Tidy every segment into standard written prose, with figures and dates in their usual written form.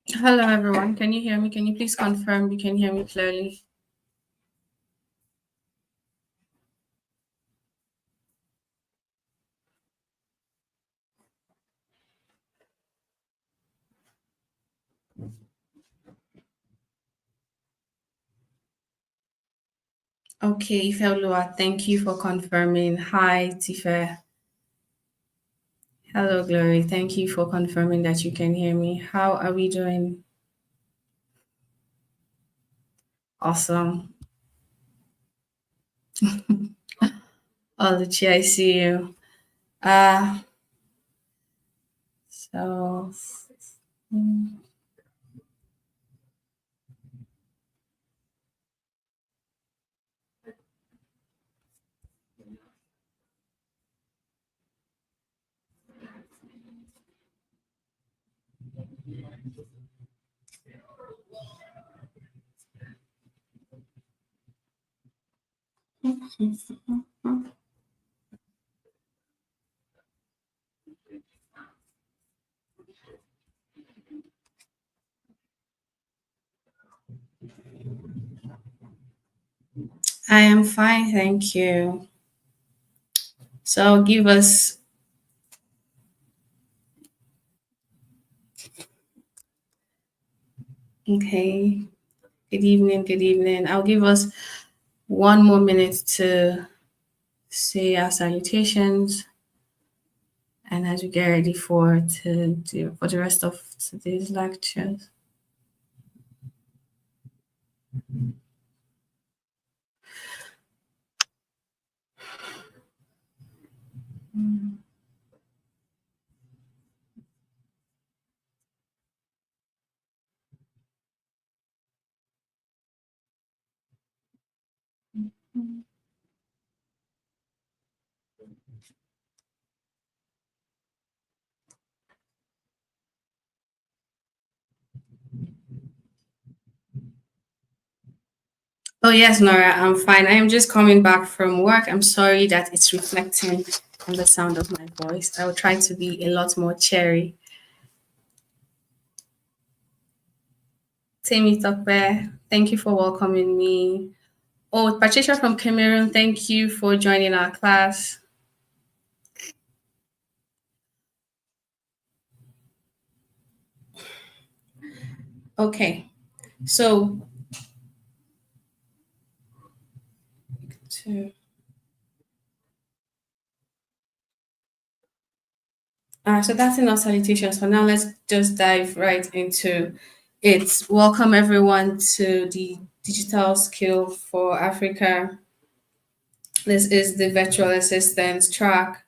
Hello, everyone. Can you hear me? Can you please confirm you can hear me clearly? Okay, Ifeoluwa, thank you for confirming. Hi, Tife. Hello, Glory. Thank you for confirming that you can hear me. How are we doing? Awesome. Oluchi, I see you. Uh, so mm, I am fine, thank you. So give us okay. Good evening, good evening. I'll give us one more minute to say our salutations. And as we get ready for the rest of today's lectures. Oh yes, Nora, I'm fine. I am just coming back from work. I'm sorry that it's reflecting on the sound of my voice. I will try to be a lot more cheery. Temi Tokbe, thank you for welcoming me. Oh, Patricia from Cameroon, thank you for joining our class. Okay, so to so that's enough salutations for now. Let's just dive right into it. Welcome everyone to the Digital Skill for Africa. This is the virtual assistance track,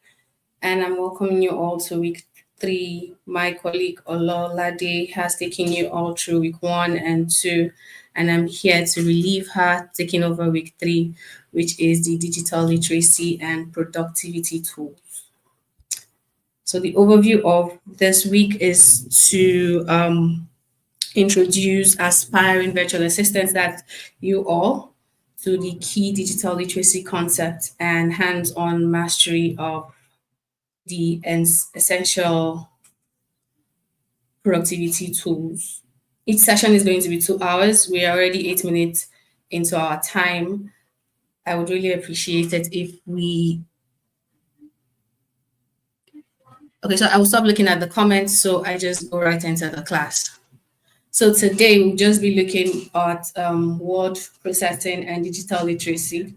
and I'm welcoming you all to week 3. My colleague Olo Lade has taken you all through week 1 and 2, and I'm here to relieve her, taking over week 3, which is the digital literacy and productivity tool. So the overview of this week is to introduce aspiring virtual assistants that you all to the key digital literacy concept and hands-on mastery of the essential productivity tools. Each session is going to be 2 hours. We are already 8 minutes into our time. I would really appreciate it if we. Okay, so I will stop looking at the comments. So I just go right into the class. So today we'll just be looking at word processing and digital literacy.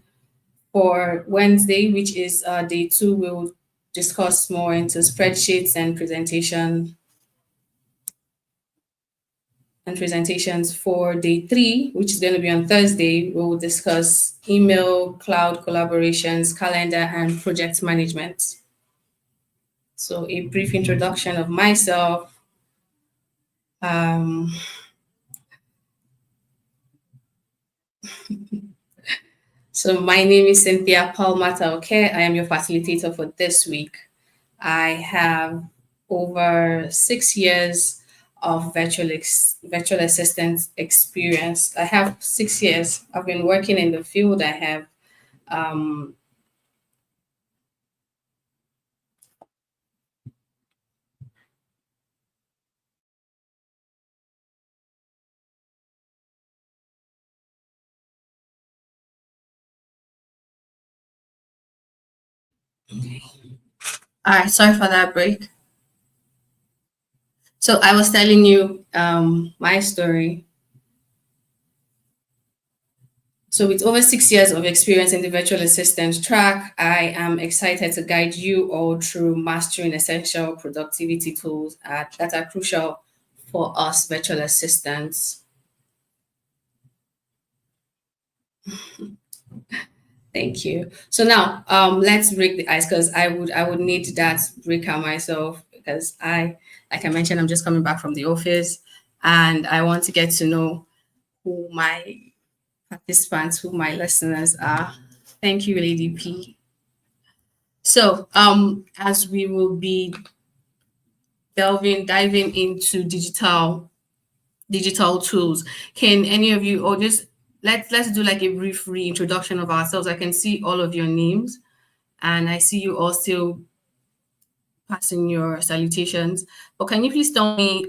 For Wednesday, which is day 2, we'll discuss more into spreadsheets and presentations. For day 3, which is going to be on Thursday, we'll discuss email, cloud collaborations, calendar, and project management. So a brief introduction of myself. Um, so my name is Cynthia Palmata. Okay, I am your facilitator for this week. I have over 6 years of virtual assistant experience. I have 6 years. I've been working in the field. I have um, All right, sorry for that break. So I was telling you my story. So with over 6 years of experience in the virtual assistant track, I am excited to guide you all through mastering essential productivity tools that are crucial for us virtual assistants. Thank you. So now, let's break the ice because I would need that breaker myself because like I mentioned, I'm just coming back from the office, and I want to get to know who my participants, who my listeners are. Thank you, Lady P. So, as we will be diving into digital tools, can any of you, or just let's do like a brief reintroduction of ourselves. I can see all of your names, and I see you all still passing your salutations. But can you please tell me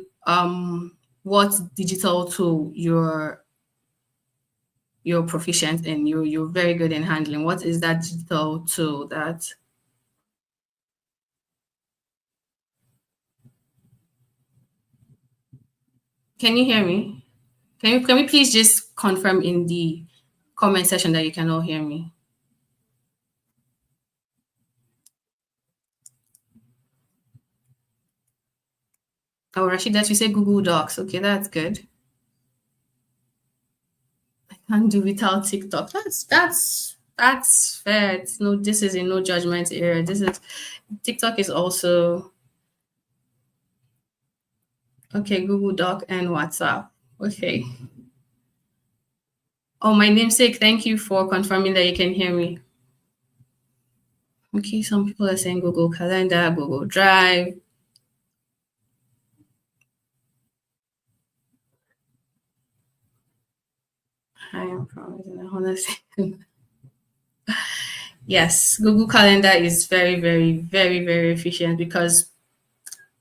what digital tool you're proficient in, you're very good in handling? What is that digital tool that can you hear me? Can we please just confirm in the comment section that you can all hear me? Oh, Rashida, you say Google Docs. Okay, that's good. I can't do without TikTok. That's fair. It's no, this is a no judgment era. This is TikTok is also okay. Google Doc and WhatsApp. Okay. Oh, my namesake. Thank you for confirming that you can hear me. Okay, some people are saying Google Calendar, Google Drive. I am promising. Honestly, yes, Google Calendar is very, very, very, very efficient because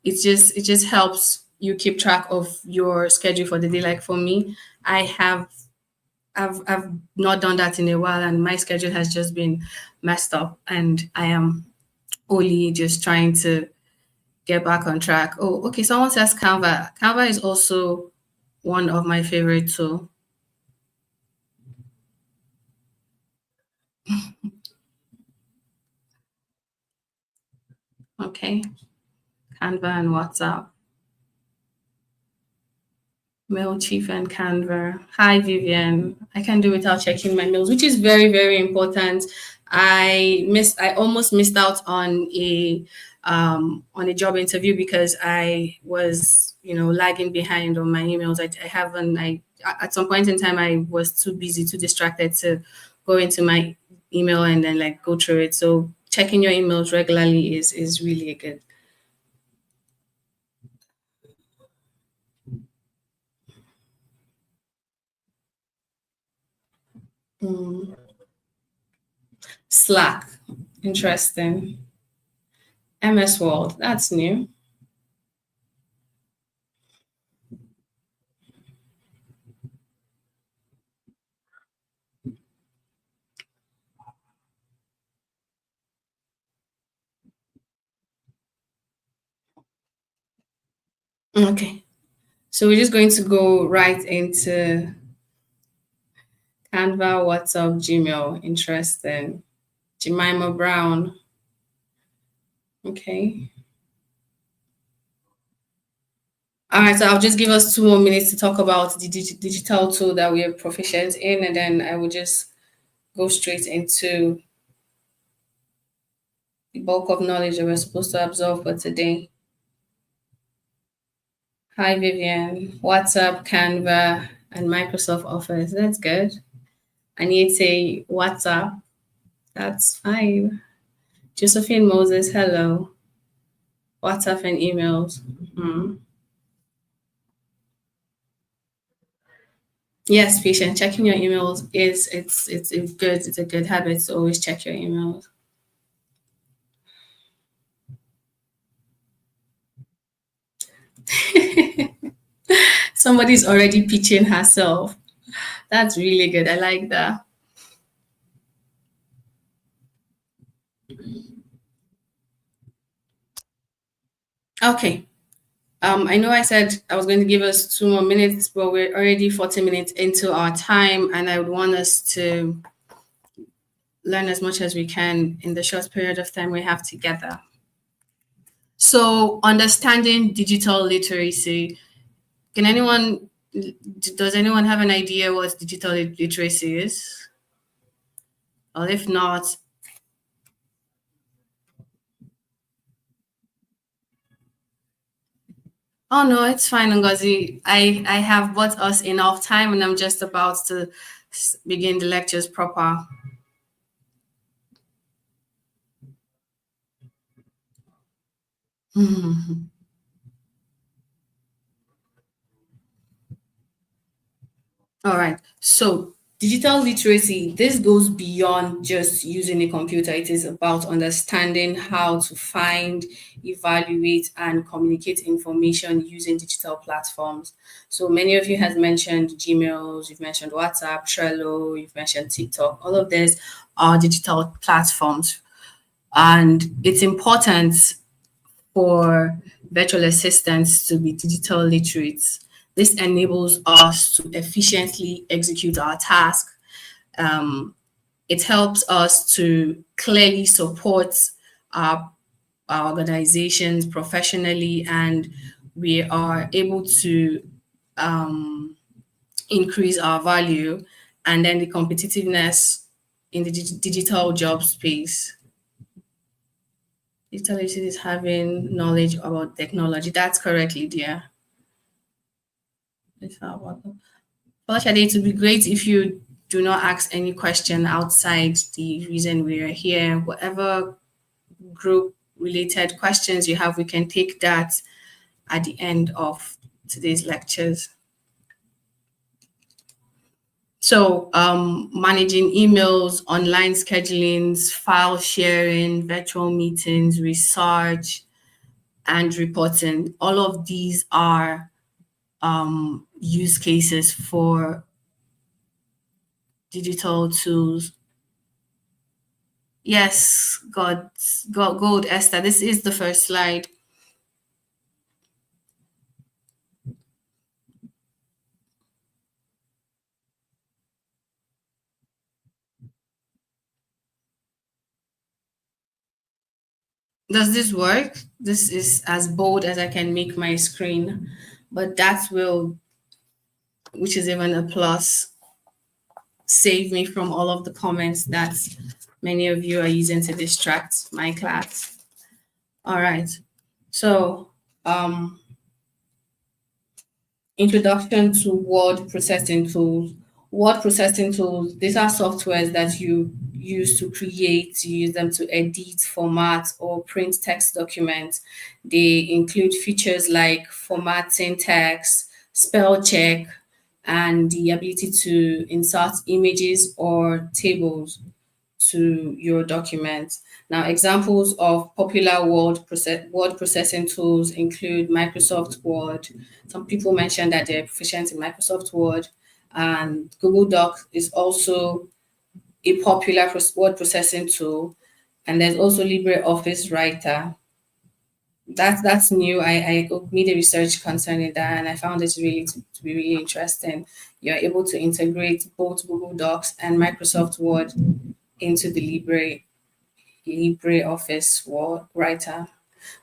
it just helps you keep track of your schedule for the day. Like for me, I have I've not done that in a while, and my schedule has just been messed up, and I am only just trying to get back on track. Oh, okay. Someone says Canva. Canva is also one of my favorite too. Okay, Canva and WhatsApp. Mail Chief and Canva. Hi, Vivian. I can do without checking my mails, which is very, very important. I almost missed out on a job interview because I was, lagging behind on my emails. I haven't, I, at some point in time, I was too busy, too distracted to go into my email and then like go through it. So checking your emails regularly is really good. Mm. Slack. Interesting. MS World. That's new. Okay. So we're just going to go right into Canva, WhatsApp, Gmail. Interesting. Jemima Brown. Okay. All right. So I'll just give us 2 more minutes to talk about the digital tool that we are proficient in, and then I will just go straight into the bulk of knowledge that we're supposed to absorb for today. Hi, Vivian. WhatsApp, Canva, and Microsoft Office. That's good. I need to say WhatsApp. That's fine. Josephine Moses, hello. WhatsApp and emails. Mhm. Yes, patient. Checking your emails is it's a good habit to always check your emails. Somebody's already pitching herself. That's really good. I like that. Okay. I know I said I was going to give us 2 more minutes, but we're already 40 minutes into our time, and I would want us to learn as much as we can in the short period of time we have together. So, understanding digital literacy. Can anyone, does anyone have an idea what digital literacy is? Or if not, oh no, it's fine, Ngozi. I have bought us enough time and I'm just about to begin the lectures proper. All right. So, digital literacy, this goes beyond just using a computer. It is about understanding how to find, evaluate, and communicate information using digital platforms. So, many of you has mentioned Gmails, you've mentioned WhatsApp, Trello, you've mentioned TikTok. All of these are digital platforms. And it's important for virtual assistants to be digital literate. This enables us to efficiently execute our task. Um, it helps us to clearly support our, our organizations professionally, and we are able to um, increase our value and then the competitiveness in the digital job space. Digital literacy is having knowledge about technology. That's correct, Lydia. Actually, it would be great if you do not ask any question outside the reason we are here. Whatever group related questions you have, we can take that at the end of today's lectures. So, managing emails, online schedulings, file sharing, virtual meetings, research, and reporting. All of these are use cases for digital tools. Yes, gold, Esther. This is the first slide. Does this work? This is as bold as I can make my screen, but that will, which is even a plus, save me from all of the comments that many of you are using to distract my class. All right. So, um, introduction to word processing tools. Word processing tools, these are softwares that you use to create, you use them to edit, format, or print text documents. They include features like formatting text, spell check, and the ability to insert images or tables to your document. Now, examples of popular word processing tools include Microsoft Word. Some people mentioned that they're proficient in Microsoft Word, and Google Doc is also a popular word processing tool. And there's also LibreOffice Writer. That's new. I made a research concerning that, and I found it really to be really interesting. You're able to integrate both Google Docs and Microsoft Word into the LibreOffice Word Writer.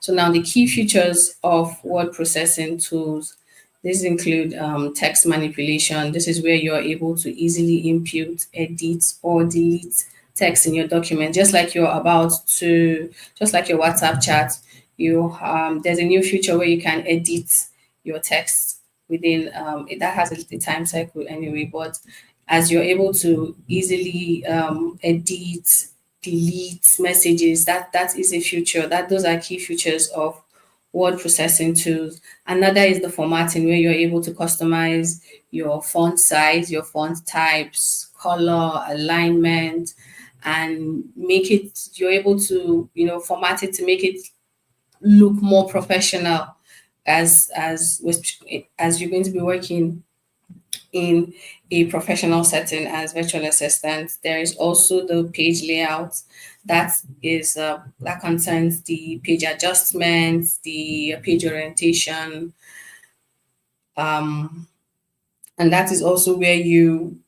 So now the key features of word processing tools. These include text manipulation. This is where you're able to easily input, edit, or delete text in your document, just like your WhatsApp chat. You There's a new feature where you can edit your text within that has a time cycle anyway, but as you're able to easily edit, delete messages, that is a feature. Those are key features of word processing tools. Another is the formatting, where you're able to customize your font size, your font types, color, alignment, and you're able to, format it to make it look more professional as as you're going to be working in a professional setting as virtual assistant. There is also the page layout that concerns the page adjustments, the page orientation, um, and that is also where you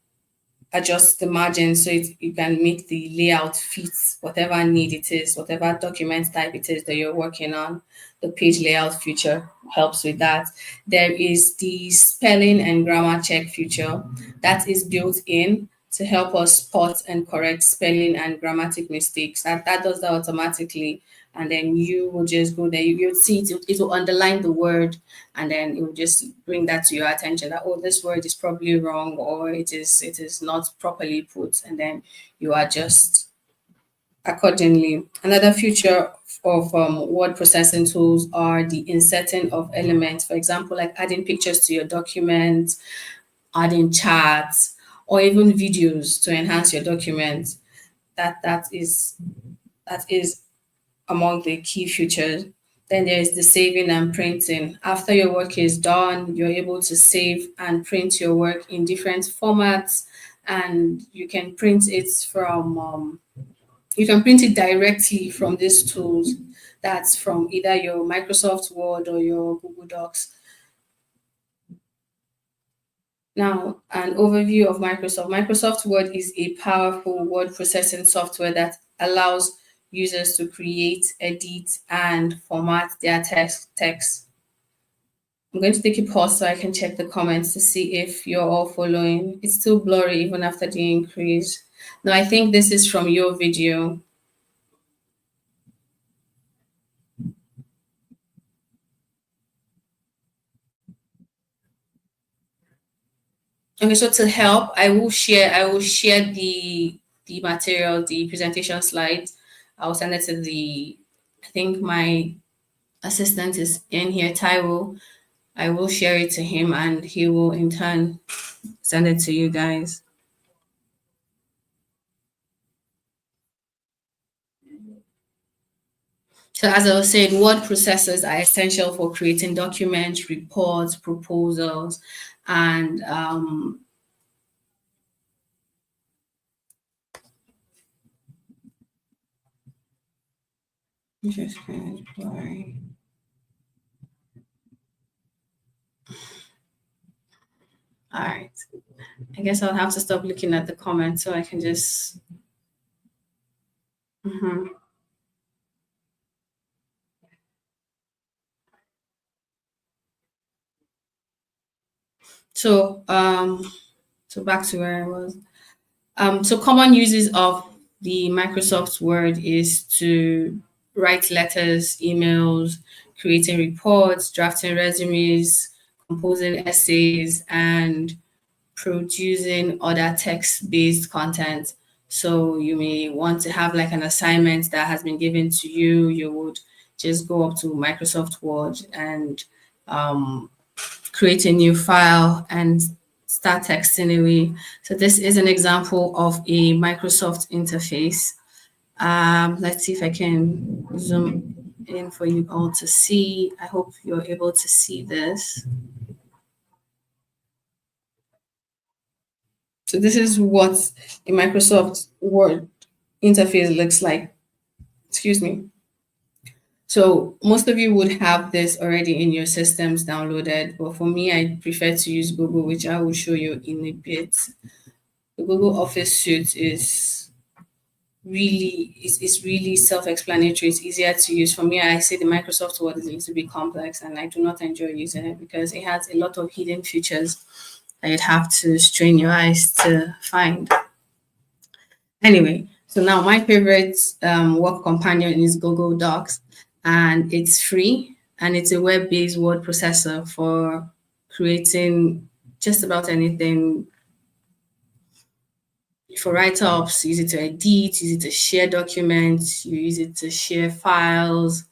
adjust the margin so you can make the layout fit whatever need it is, whatever document type it is that you're working on. The page layout feature helps with that. There is the spelling and grammar check feature that is built in to help us spot and correct spelling and grammatic mistakes. That does that automatically. And then you will just go there. You'll see it will underline the word, and then it will just bring that to your attention that, oh, this word is probably wrong, or it is not properly put, and then you adjust accordingly. Another feature of word processing tools are the inserting of elements, for example, like adding pictures to your document, adding charts, or even videos to enhance your document. That is among the key features. Then there is the saving and printing. After your work is done, you're able to save and print your work in different formats, and you can print it directly from these tools. That's from either your Microsoft Word or your Google Docs. Now, an overview of Microsoft. Microsoft Word is a powerful word processing software that allows users to create, edit, and format their text. I'm going to take a pause so I can check the comments to see if you're all following. It's still blurry even after the increase. Now, I think this is from your video. Okay, so to help, I will share the material, the presentation slides. I'll send it to I think my assistant is in here, Taiwo. I will share it to him and he will in turn send it to you guys. So as I was saying, word processors are essential for creating documents, reports, proposals, and all right. I guess I'll have to stop looking at the comments so I can just. Mhm. So so back to where I was. So common uses of the Microsoft Word is to write letters, emails, creating reports, drafting resumes, composing essays, and producing other text-based content. So you may want to have like an assignment that has been given to you. You would just go up to Microsoft Word and um, create a new file and start texting away. So this is an example of a Microsoft interface. Let's see if I can zoom in for you all to see. I hope you're able to see this. So this is what a Microsoft Word interface looks like. Excuse me. So most of you would have this already in your systems downloaded, but for me, I prefer to use Google, which I will show you in a bit. The Google Office suite is really self-explanatory. It's easier to use. For me, I say the Microsoft Word is a little bit complex, and I do not enjoy using it because it has a lot of hidden features that you'd have to strain your eyes to find. Anyway, so now my favorite work companion is Google Docs, and it's free and it's a web-based word processor for creating just about anything. For write-ups, use it to edit, use it to share documents, you use it to share files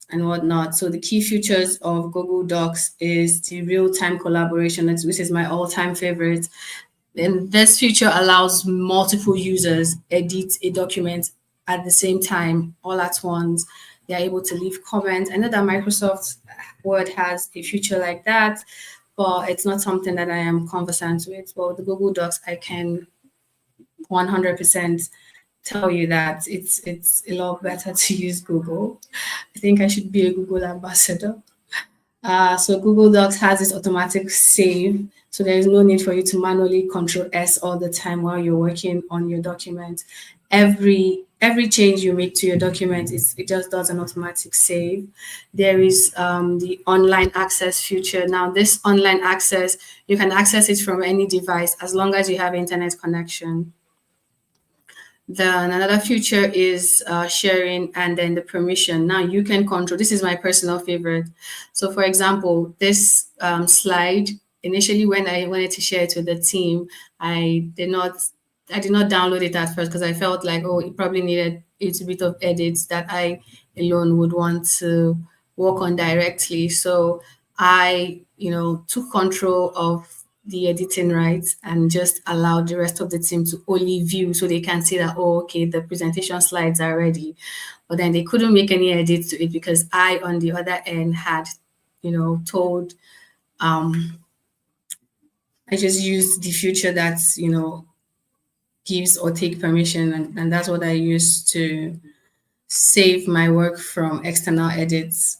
and whatnot. So the key features of Google Docs is the real-time collaboration, which is my all-time favorite. And this feature allows multiple users edit a document at the same time, all at once. They are able to leave comments. I know that Microsoft Word has a feature like that. but it's not something that I am conversant with. But with the Google Docs, I can 100% tell you that it's a lot better to use Google. I think I should be a Google ambassador. So Google Docs has this automatic save, so there is no need for you to manually control S all the time while you're working on your document. Every change you make to your document, it just does an automatic save. There is the online access feature. Now, this online access, you can access it from any device as long as you have internet connection. Then another feature is sharing and then the permission. Now you can control, this is my personal favorite. So for example, this slide, initially when I wanted to share it with the team, I did not I did not download it at first because I felt like, oh, it probably needed a little bit of edits that I alone would want to work on directly. So I, took control of the editing rights and just allowed the rest of the team to only view so they can see that, oh, okay, the presentation slides are ready. But then they couldn't make any edits to it because I, on the other end, had, told, I just used the feature that's, gives or take permission. And that's what I use to save my work from external edits.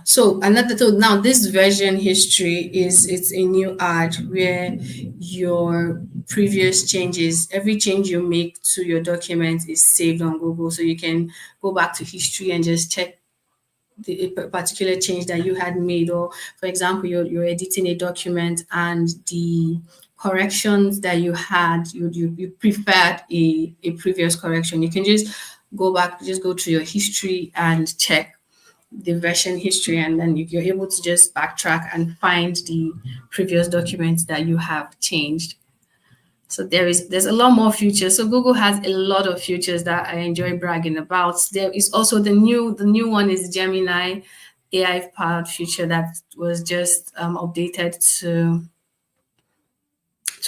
So now this version history it's a new ad where your previous changes, every change you make to your document is saved on Google. So you can go back to history and just check the a particular change that you had made. Or for example, you're editing a document and the corrections that you had, you preferred a previous correction. You can just go back, just go to your history and check the version history, and then you're able to just backtrack and find the previous documents that you have changed. So there's a lot more features. So Google has a lot of features that I enjoy bragging about. There is also the new one is Gemini AI powered feature that was just updated to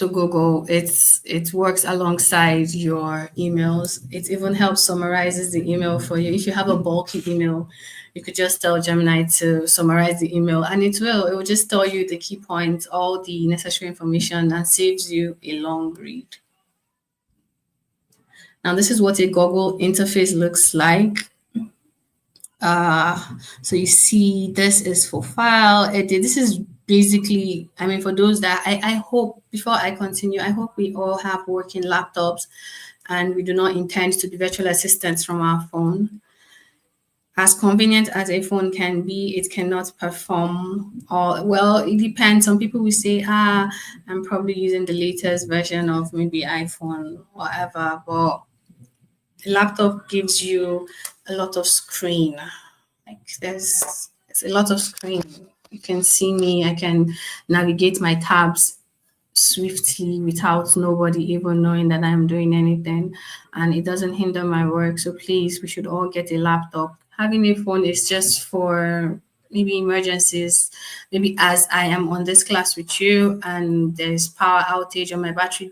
Google. It works alongside your emails. It even helps summarizes the email for you. If you have a bulky email, you could just tell Gemini to summarize the email, and it will. It will just tell you the key points, all the necessary information, and saves you a long read. Now, this is what a Google interface looks like. So you see, this is for file edit. This is basically, I mean, for those that I hope, before I continue, I hope we all have working laptops and we do not intend to be virtual assistants from our phone. As convenient as a phone can be, it cannot perform, or well, it depends. Some people will say, I'm probably using the latest version of maybe iPhone, whatever, but the laptop gives you a lot of screen. Like there's a lot of screen. You can see me. I can navigate my tabs swiftly without nobody even knowing that I'm doing anything, and it doesn't hinder my work. So please, we should all get a laptop. Having a phone is just for maybe emergencies. Maybe as I am on this class with you and there's power outage or my battery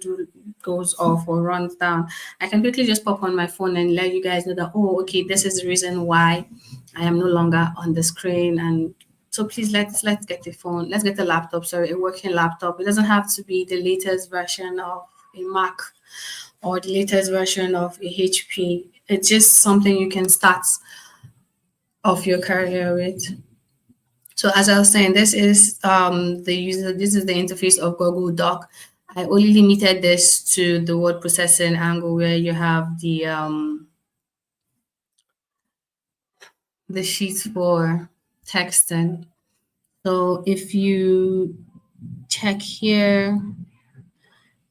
goes off or runs down, I can quickly just pop on my phone and let you guys know that, oh, okay, this is the reason why I am no longer on the screen. And so please let's get a phone, let's get a laptop, sorry, a working laptop. It doesn't have to be the latest version of a Mac or the latest version of a HP. It's just something you can start off your career with. So as I was saying, this is the interface of Google Doc. I only limited this to the word processing angle where you have the sheets for texting. So if you check here,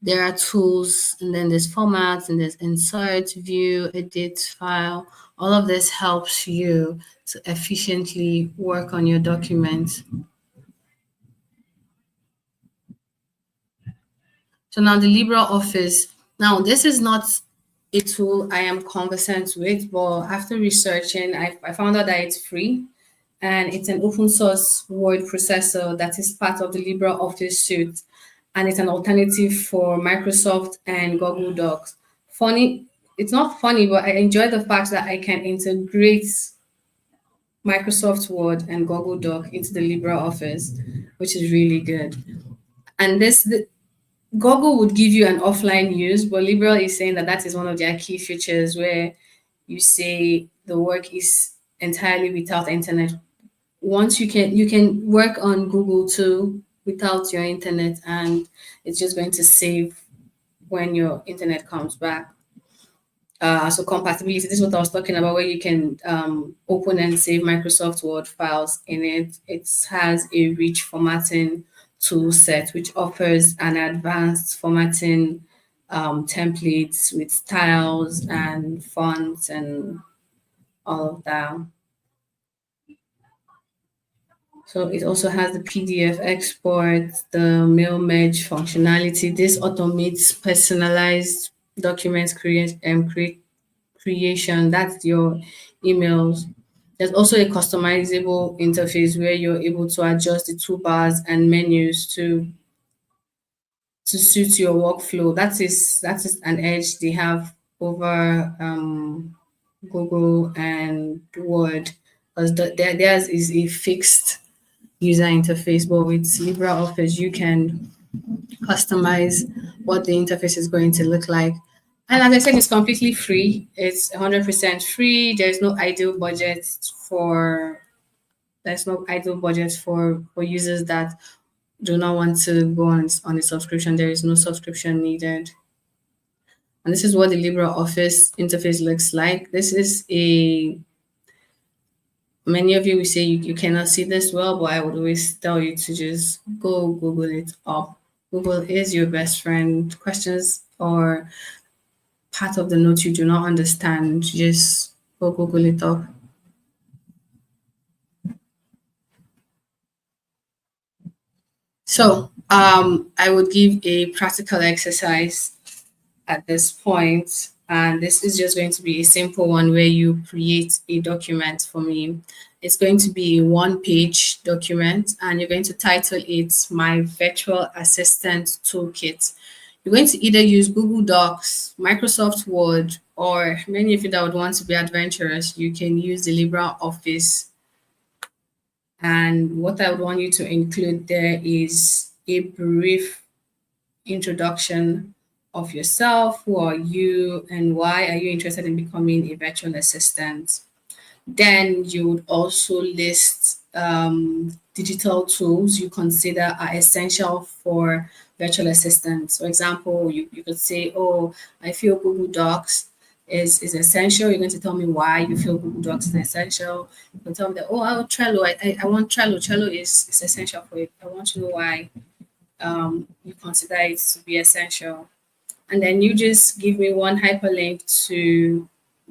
there are tools, and then there's formats, and there's insert, view, edit, file. All of this helps you to efficiently work on your document. So now the LibreOffice. Now this is not a tool I am conversant with, but after researching, I found out that it's free and it's an open source word processor that is part of the LibreOffice suite, and it's an alternative for Microsoft and Google Docs. Funny, it's not funny, but I enjoy the fact that I can integrate Microsoft Word and Google Doc into the LibreOffice, which is really good. And Google would give you an offline use, but Libre is saying that that is one of their key features where you say the work is entirely without internet. Once you can work on Google too without your internet, and it's just going to save when your internet comes back. So compatibility, this is what I was talking about, where you can open and save Microsoft Word files in it. It has a rich formatting tool set, which offers an advanced formatting templates with styles and fonts and all of that. So it also has the PDF export, the mail merge functionality. This automates personalized documents creation. That's your emails. There's also a customizable interface where you're able to adjust the toolbars and menus to suit your workflow. That is an edge they have over Google and Word, because theirs is a fixed user interface, but with LibreOffice you can customize what the interface is going to look like. And as I said, it's completely free. It's 100% free. There's no ideal budget for users that do not want to go on a subscription. There is no subscription needed. And this is what the LibreOffice interface looks like. This is a Many of you will say you cannot see this well, but I would always tell you to just go Google it up. Google is your best friend. Questions or part of the note you do not understand, just go Google it up. So I would give a practical exercise at this point, and this is just going to be a simple one where you create a document for me. It's going to be a one-page document, and you're going to title it My Virtual Assistant Toolkit. You're going to either use Google Docs, Microsoft Word, or many of you that would want to be adventurous, you can use the LibreOffice. And what I would want you to include there is a brief introduction of yourself. Who are you and why are you interested in becoming a virtual assistant? Then you would also list digital tools you consider are essential for virtual assistants. For example, you could say, oh, I feel Google Docs is essential. You're going to tell me why you feel Google Docs is essential. You can tell me that, oh, I want Trello. I want Trello. Trello is essential for it. I want to know why you consider it to be essential. And then you just give me one hyperlink to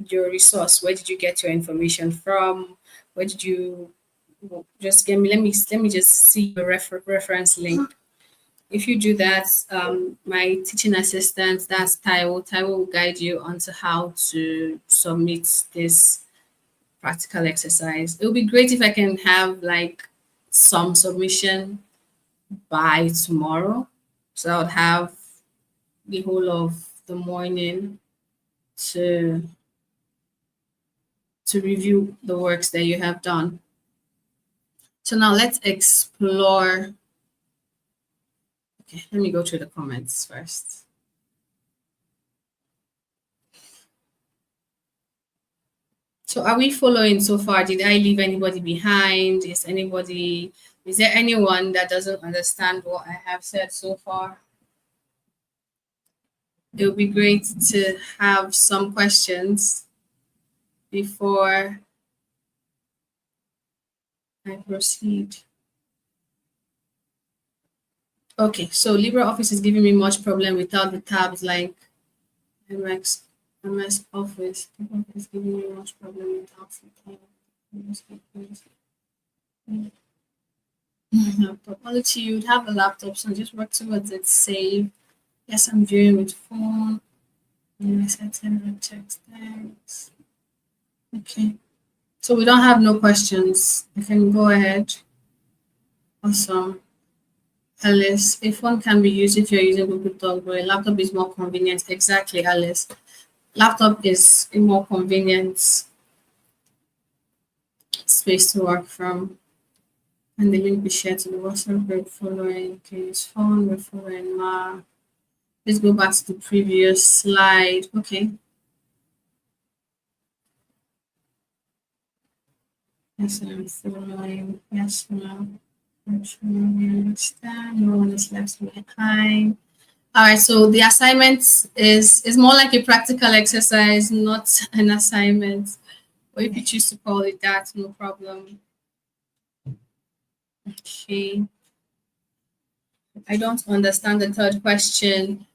your resource. Where did you get your information from? Where did you just give me? Let me just see your reference link. If you do that, my teaching assistant, that's Taiwo will guide you onto how to submit this practical exercise. It would be great if I can have like some submission by tomorrow. So I would have the whole of the morning to review the works that you have done. So now let's explore. Okay, let me go through the comments first. So are we following so far? Did I leave anybody behind? Is there anyone that doesn't understand what I have said so far? It would be great to have some questions before I proceed. Okay, so LibreOffice is giving me much problem without the tabs like MS Office. LibreOffice is giving me much problem without the tabs. Laptop. Quality, you would have a laptop, so just work towards it. Save. Yes, I'm viewing with phone. Yes, I and text. Thanks. Okay. So we don't have no questions. You can go ahead. Awesome. Alice, a phone can be used if you're using Google Doc, but a laptop is more convenient. Exactly, Alice. Laptop is more convenient space to work from. And the link be shared to the WhatsApp group following his phone. We're following Ma. Let's go back to the previous slide. Okay. Yes, I'm following. Yes, ma'am. I'm sure we understand. No one is left behind. All right. So the assignment is more like a practical exercise, not an assignment. Or if you choose to call it that, no problem. Okay. I don't understand the third question.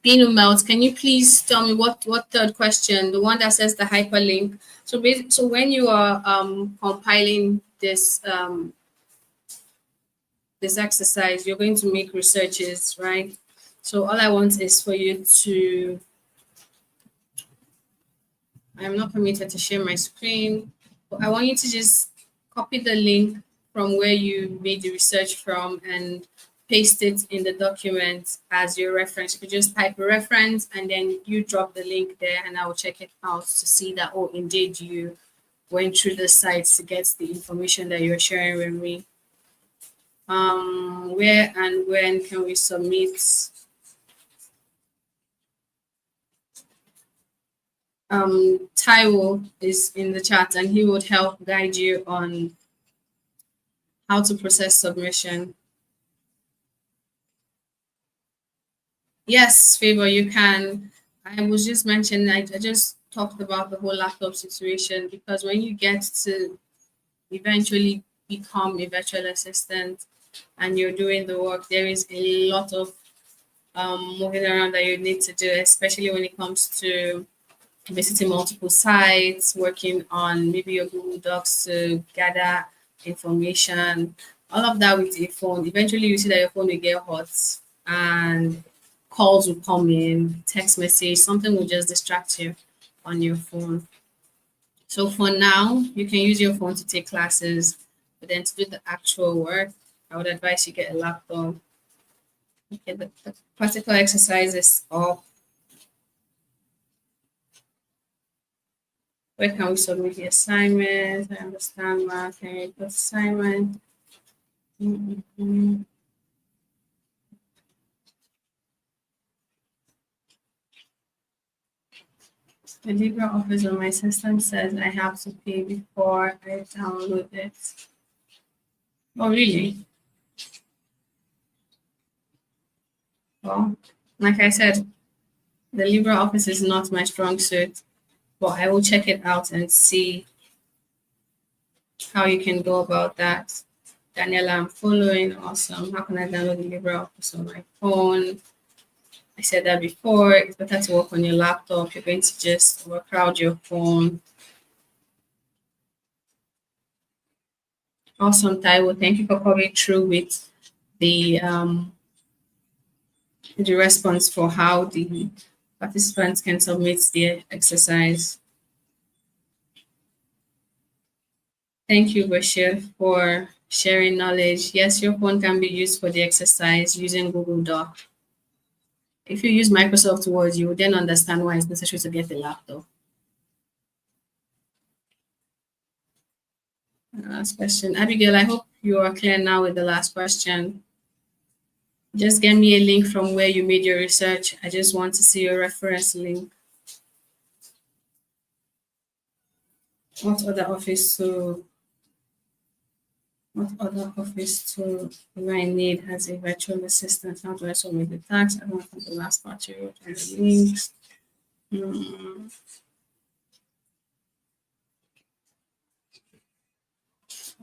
Binu Melt, can you please tell me what third question? The one that says the hyperlink. So so when you are compiling this exercise, you're going to make researches, right? So all I want is for you to. I'm not permitted to share my screen, but I want you to just copy the link from where you made the research from and paste it in the document as your reference. You could just type a reference and then you drop the link there, and I will check it out to see that, oh, indeed you went through the sites to get the information that you're sharing with me. Where and when can we submit? Taiwo is in the chat and he would help guide you on how to process submission. Yes, Favor, you can. I was just mentioning, I just talked about the whole laptop situation, because when you get to eventually become a virtual assistant and you're doing the work, there is a lot of moving around that you need to do, especially when it comes to visiting multiple sites, working on maybe your Google Docs to gather information, all of that with a phone. Eventually, you see that your phone will get hot and calls will come in, text message, something will just distract you on your phone. So for now, you can use your phone to take classes, but then to do the actual work, I would advise you get a laptop. Okay, the practical exercises up. Where can we submit the assignment? I understand math. Can you put assignment? Mm-hmm. The LibreOffice on my system says I have to pay before I download it. Oh, really? Well, like I said, the LibreOffice is not my strong suit, but I will check it out and see how you can go about that. Daniela, I'm following. Awesome. How can I download the LibreOffice on my phone? I said that before. It's better to work on your laptop. You're going to just overcrowd your phone. Awesome, Taiwo. Thank you for coming through with the response for how the participants can submit their exercise. Thank you, Bashir, for sharing knowledge. Yes, your phone can be used for the exercise using Google Doc. If you use Microsoft Word, you will then understand why it's necessary to get a laptop. Last question. Abigail, I hope you are clear now with the last question. Just get me a link from where you made your research. I just want to see your reference link. What other office tool do I need as a virtual assistant? How do I submit the tax? I don't want the last part you wrote and the links.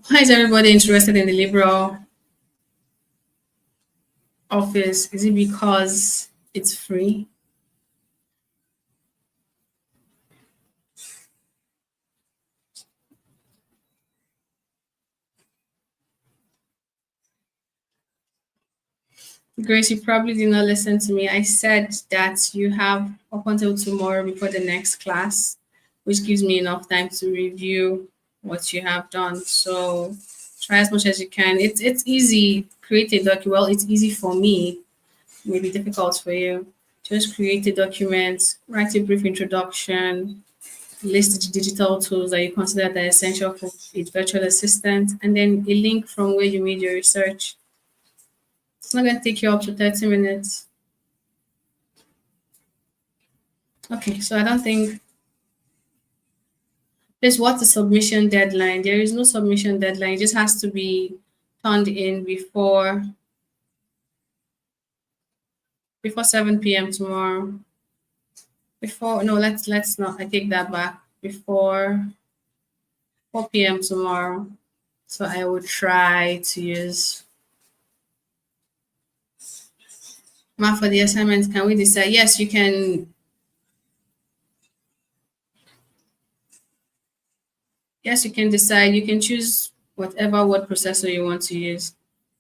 Why is everybody interested in the liberal office? Is it because it's free? Grace, you probably did not listen to me. I said that you have up until tomorrow before the next class, which gives me enough time to review what you have done. So try as much as you can. It's easy. Create a document. Well, it's easy for me. Maybe difficult for you. Just create a document, write a brief introduction, list the digital tools that you consider that are essential for a virtual assistant, and then a link from where you made your research. It's not going to take you up to 30 minutes. Okay, so I don't think there's what's the submission deadline. There is no submission deadline. It just has to be turned in before 7 p.m. tomorrow. Before no, let's not. I take that back. Before 4 p.m. tomorrow. So I would try to use for the assignment. Can we decide? Yes, you can. Yes, you can decide. You can choose whatever word processor you want to use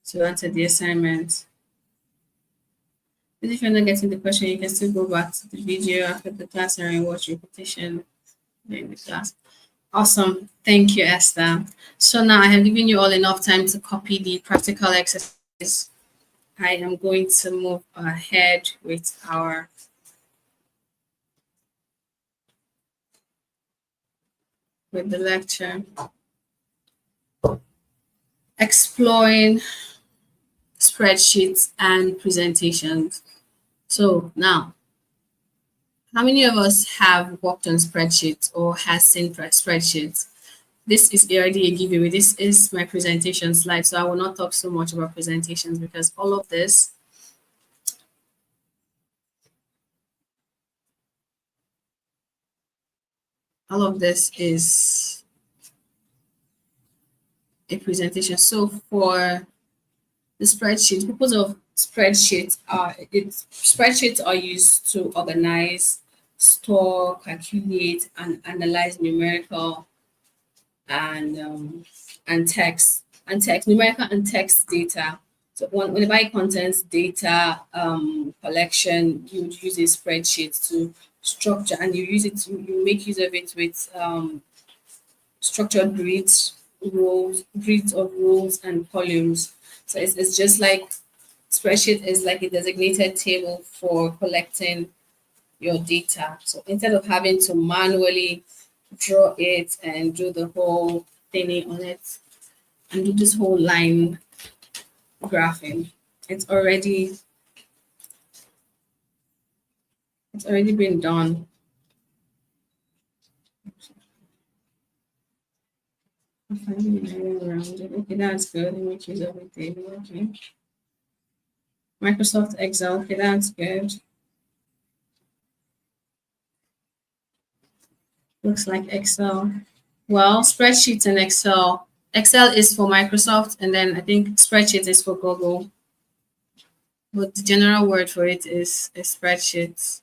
to answer the assignment. But if you're not getting the question, you can still go back to the video after the class and watch repetition during the class. Awesome. Thank you, Esther. So now I have given you all enough time to copy the practical exercise. I am going to move ahead with the lecture. Exploring spreadsheets and presentations. So now, how many of us have worked on spreadsheets or has seen spreadsheets? This is already a giveaway. This is my presentation slide, so I will not talk so much about presentations because all of this is a presentation. So for the spreadsheet, the purpose of spreadsheets are used to organize, store, calculate, and analyze numerical and numerical and text data. So whenever it contains data collection, you would use a spreadsheet to structure, and you make use of it with structured grids of rows and columns. So it's just like spreadsheet is like a designated table for collecting your data. So instead of having to manually draw it and do the whole thingy on it and do this whole line graphing, it's already been done. Okay, that's good. Make use of it daily. Okay. Microsoft Excel. Okay, that's good. Looks like Excel. Well, spreadsheets and Excel. Excel is for Microsoft, and then I think spreadsheet is for Google. But the general word for it is spreadsheets.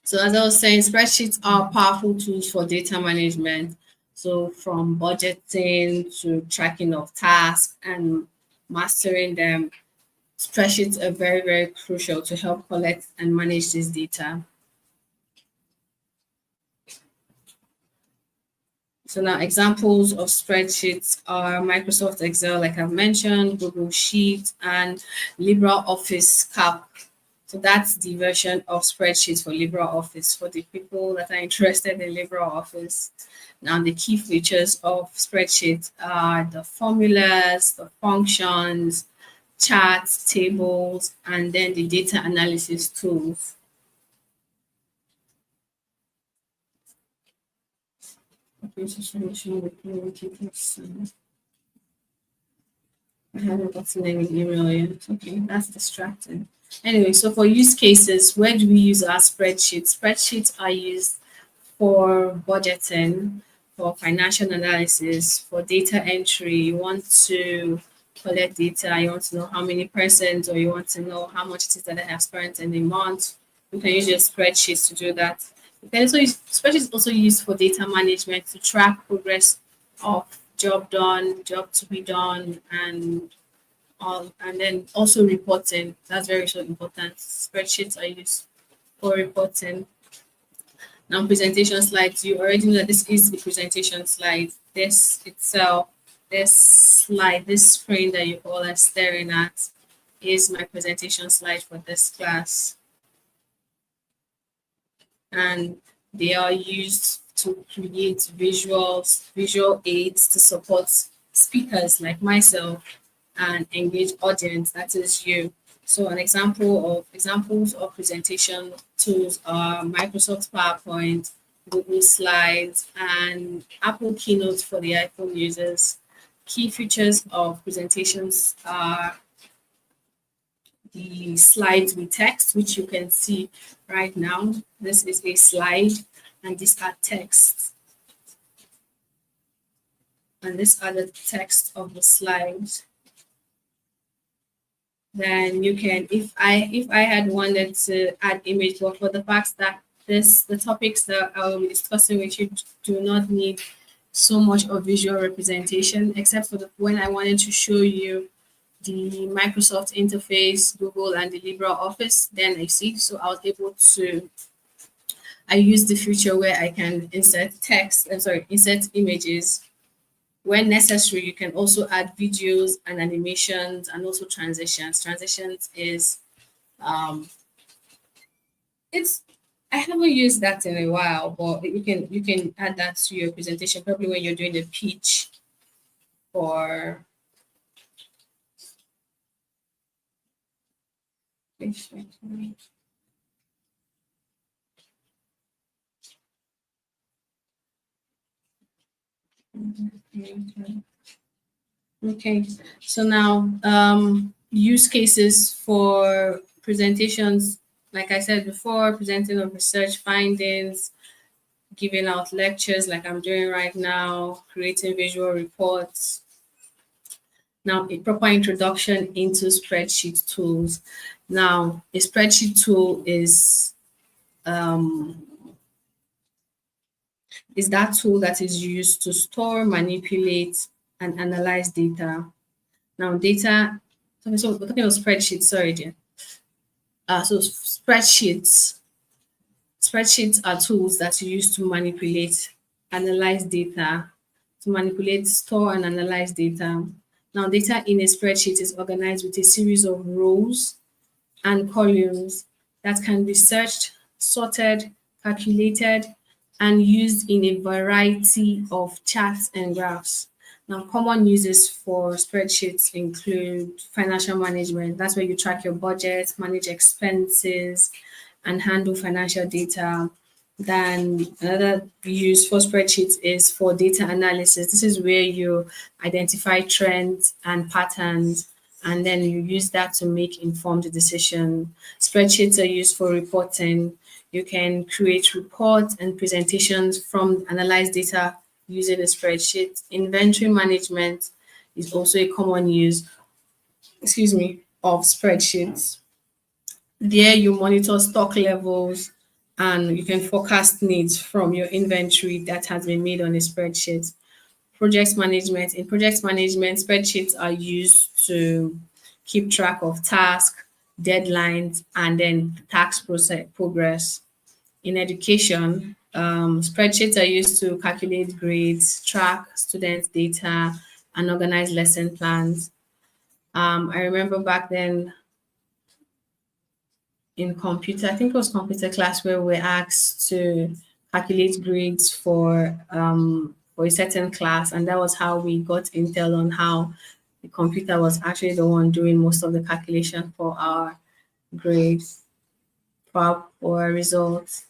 So as I was saying, spreadsheets are powerful tools for data management. So from budgeting to tracking of tasks and mastering them, spreadsheets are very, very crucial to help collect and manage this data. So now examples of spreadsheets are Microsoft Excel, like I've mentioned, Google Sheets, and LibreOffice Calc. So that's the version of spreadsheets for LibreOffice for the people that are interested in LibreOffice. Now the key features of spreadsheets are the formulas, the functions, charts, tables, and then the data analysis tools. I haven't gotten any email yet. Okay, that's distracting. Anyway, so for use cases, where do we use our spreadsheets? Spreadsheets are used for budgeting, for financial analysis, for data entry. You want to collect data, you want to know how many percent, or you want to know how much it is that I have spent in a month. You can use your spreadsheets to do that. You can also use spreadsheets also used for data management to track progress of job done, job to be done, and all, and then also reporting. That's very so important. Spreadsheets are used for reporting. Now, presentation slides. You already know that this is the presentation slide. This itself, this slide, this screen that you all are staring at is my presentation slide for this class. And they are used to create visual aids to support speakers like myself and engage audience, that is you. So examples of presentation tools are Microsoft PowerPoint, Google Slides, and Apple Keynote for the iPhone users. Key features of presentations are the slides with text, which you can see right now. This is a slide, and these are texts. And these are the text of the slides. Then you can, if I had wanted to add image, but for the fact that the topics that I will be discussing with you do not need so much of visual representation, except for when I wanted to show you the Microsoft interface, Google, and the LibreOffice, then I see. So I was able to, I use the feature where I can insert images. When necessary, you can also add videos and animations and also transitions. Transitions is, it's, I haven't used that in a while, but you can add that to your presentation, probably when you're doing the pitch for, okay, so now use cases for presentations. Like I said before, presenting of research findings, giving out lectures like I'm doing right now, creating visual reports. Now, a proper introduction into spreadsheet tools. Now, a spreadsheet tool is that tool that is used to store, manipulate, and analyze data. Now, data, so we're talking about spreadsheets, sorry, dear. So spreadsheets are tools that you use to manipulate, analyze data, to manipulate, store, and analyze data. Now, data in a spreadsheet is organized with a series of rows and columns that can be searched, sorted, calculated, and used in a variety of charts and graphs. Now, common uses for spreadsheets include financial management. That's where you track your budget, manage expenses, and handle financial data. Then another use for spreadsheets is for data analysis. This is where you identify trends and patterns, and then you use that to make informed decision. Spreadsheets are used for reporting. You can create reports and presentations from analyzed data using a spreadsheet. Inventory management is also a common use, of spreadsheets. There you monitor stock levels and you can forecast needs from your inventory that has been made on a spreadsheet. Project management. In project management, spreadsheets are used to keep track of tasks, deadlines, and then task process progress. In education, spreadsheets are used to calculate grades, track students' data, and organize lesson plans. I remember back then in computer, I think it was computer class where we were asked to calculate grades for a certain class, and that was how we got intel on how the computer was actually the one doing most of the calculation for our grades, for our results.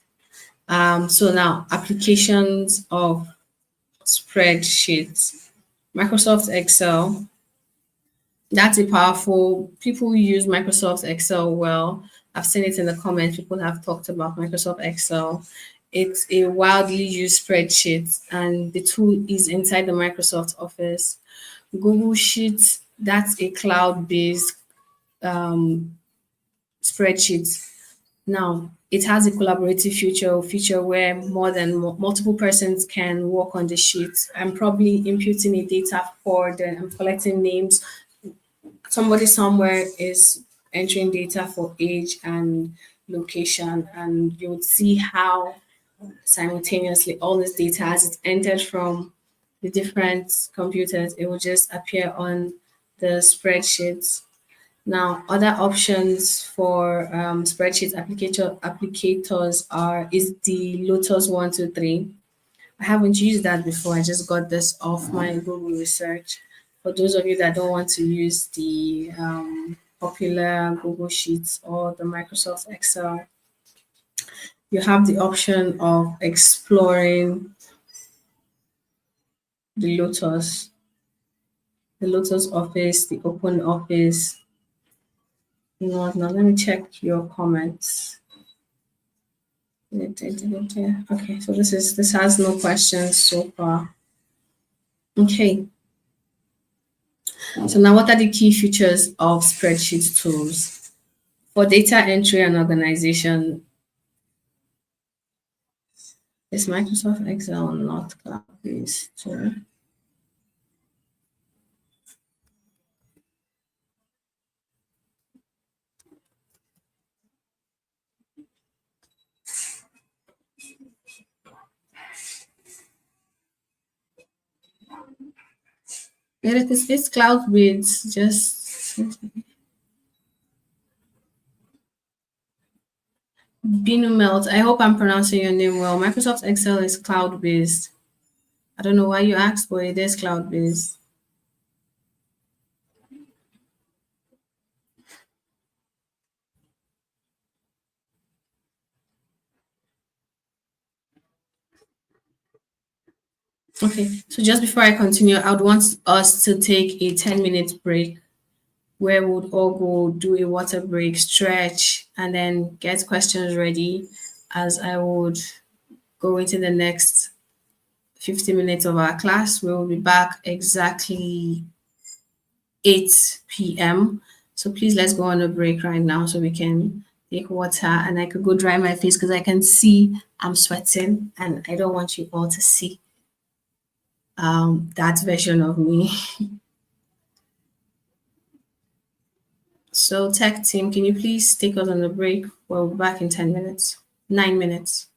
So now applications of spreadsheets. Microsoft Excel, that's a powerful, people use Microsoft Excel well. I've seen it in the comments. People have talked about Microsoft Excel. It's a widely used spreadsheet, and the tool is inside the Microsoft Office. Google Sheets, that's a cloud-based spreadsheet. Now, it has a collaborative feature where multiple persons can work on the sheet. I'm probably imputing a data for them. I'm collecting names. Somebody somewhere is entering data for age and location, and you would see how simultaneously all this data as it's entered from the different computers, it will just appear on the spreadsheets. Now, other options for spreadsheet applicators is the Lotus 123. I haven't used that before. I just got this off my Google research. For those of you that don't want to use the popular Google Sheets or the Microsoft Excel, you have the option of exploring the Lotus Office, the Open Office. You know what? Now let me check your comments. Okay, so this has no questions so far. Okay, so now what are the key features of spreadsheet tools? For data entry and organization, is Microsoft Excel not cloud-based tool? Yeah, it's cloud-based, just Binumelt. I hope I'm pronouncing your name well. Microsoft Excel is cloud-based. I don't know why you asked, but it is cloud-based. Okay, so just before I continue, I would want us to take a 10-minute break where we would all go do a water break, stretch, and then get questions ready as I would go into the next 50 minutes of our class. We will be back exactly 8 p.m. So please let's go on a break right now so we can take water and I could go dry my face because I can see I'm sweating and I don't want you all to see that version of me. So tech team, can you please take us on a break? We'll be back in 10 minutes, 9 minutes.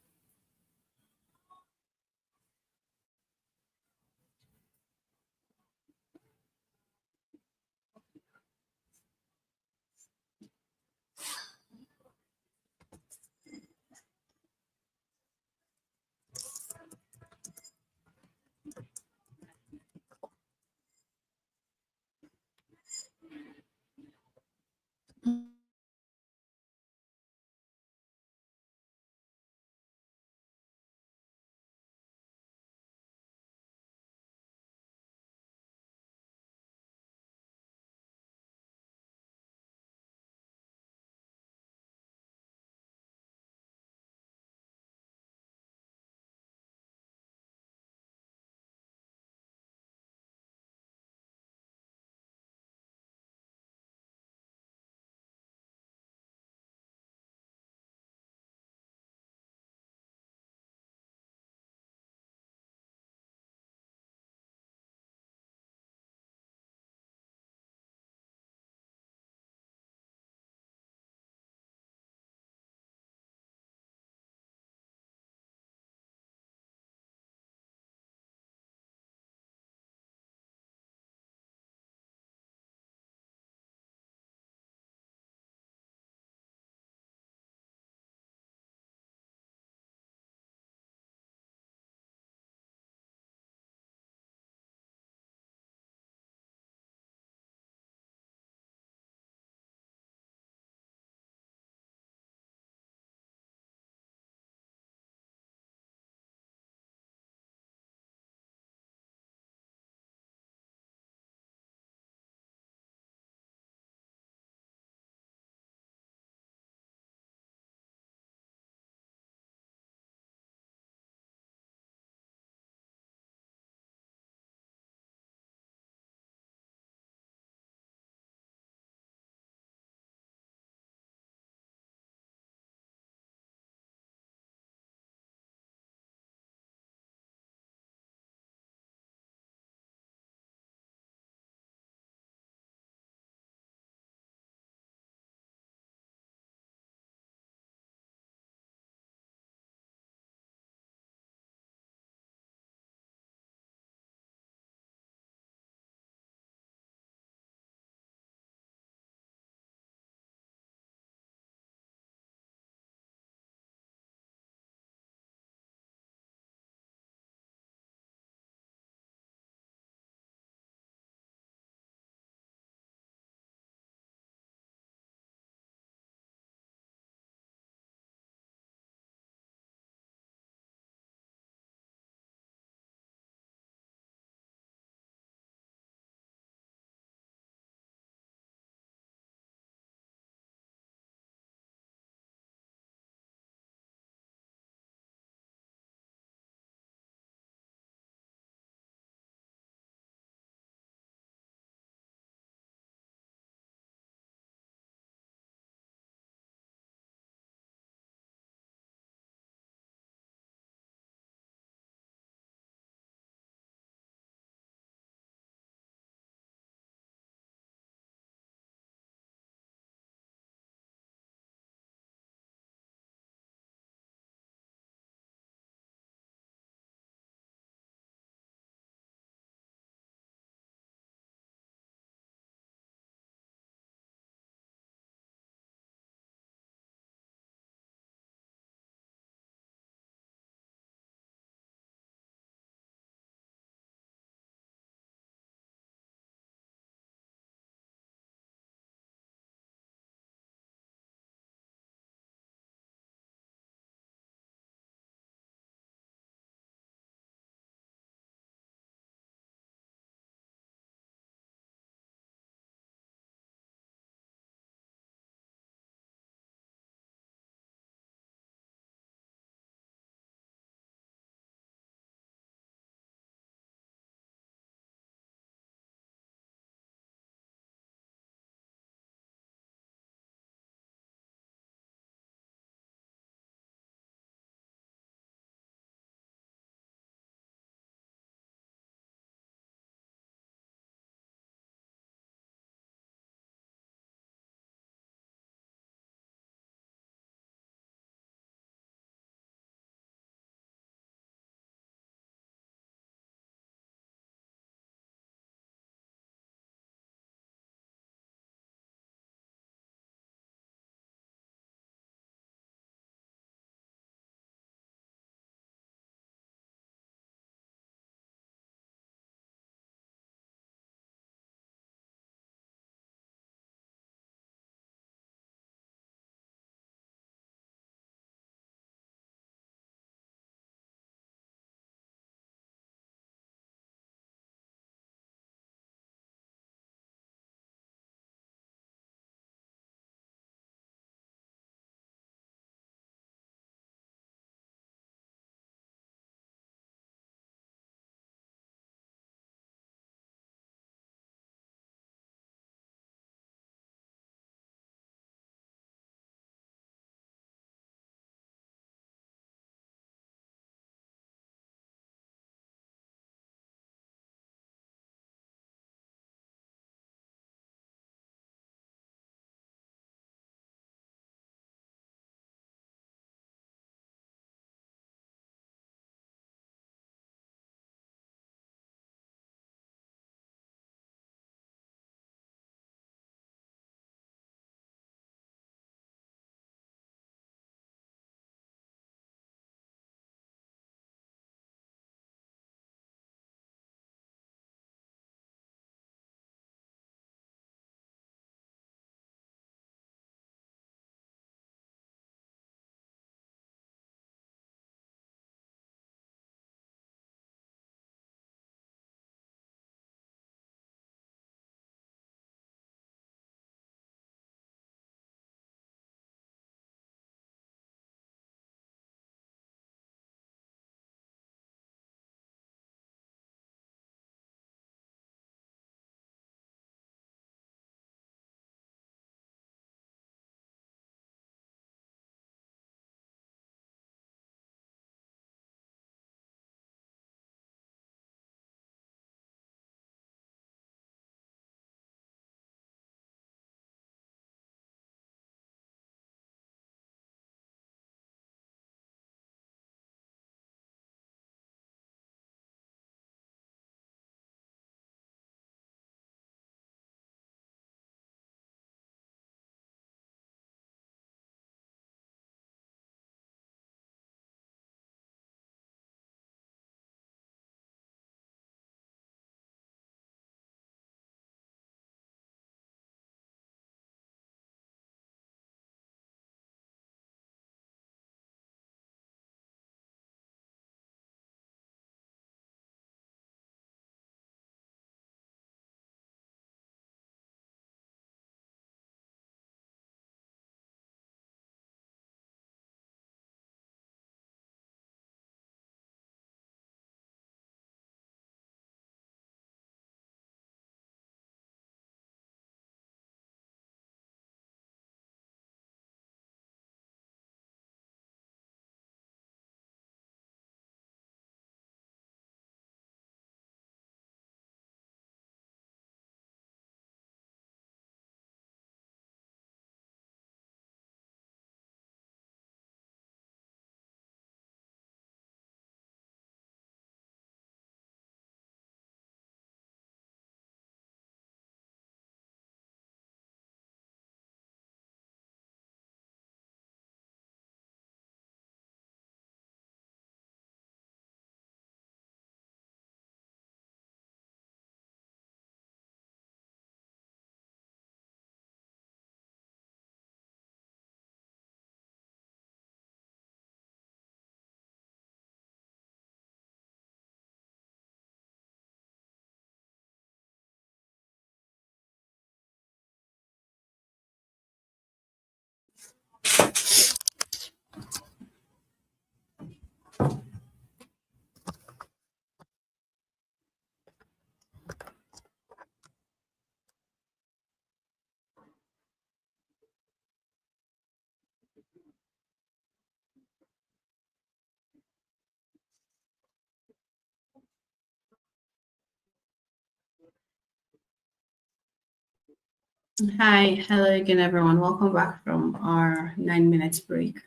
Hi, hello again, everyone. Welcome back from our 9 minutes break.